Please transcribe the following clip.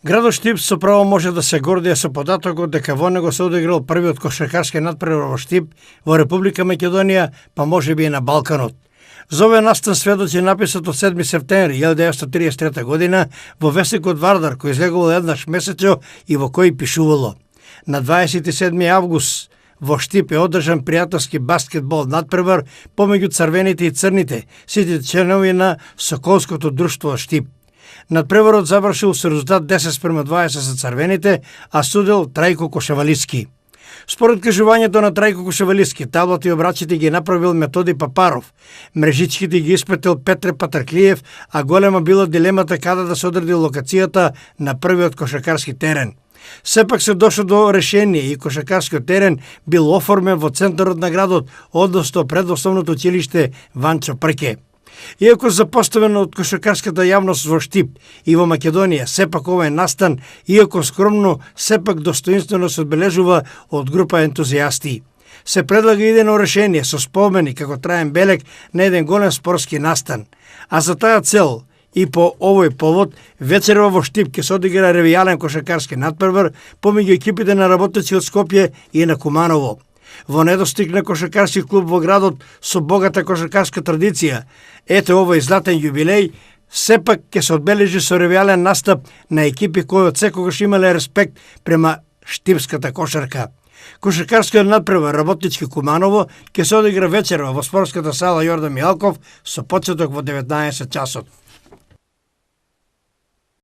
Градот Штип со право може да се гордее со податокот дека во него се одиграл првиот кошаркарски натпревар во Штип во Република Македонија, па можеби и на Балканот. За овој настан сведоци написот од 7 септември 1933 година во весникот Вардар, кој излегувал еднаш месечно и во кој пишувало: на 27 август во Штип е одржан пријателски баскетбол надпревар помеѓу црвените и црните, сите членови на Соколското друштво Штип. Надпреварот завршил со резултат 10:20 за црвените, а судел Трајко Кошевалиски. Според кажувањето на Трајко Кошевалиски, таблата и обрачите ги направил Методи Папаров, мрежичките ги испратил Петре Патрклиев, а голема била дилемата каде да се одреди локацијата на првиот кошаркарски терен. Сепак се дошло до решение и кошаркарскиот терен бил оформен во центарот на градот, односно пред основното училиште Ванчо Прке. Иако запоставено од кошаркарската јавност во Штип и во Македонија, сепак овој настан, иако скромно, сепак достоинствено се одбележува од група ентузијасти. Се предлага идено решение со спомени како траен белег на еден голем спортски настан, а за таа цел и по овој повод вечерва во Штип ќе се одигра ревијален кошаркарски натпревар помеѓу екипите на работници од Скопје и на Куманово. Во недостиг на кошаркарски клуб во градот со богата кошаркарска традиција, ете овој златен јубилеј, сепак ќе се одбележи со ревијален настап на екипи кои од секогаш имале респект према штипската кошарка. Кошаркарскиот надпревар работнички Куманово ќе се одигра вечерва во спортската сала Јордан Мијалков со почеток во 19 часот.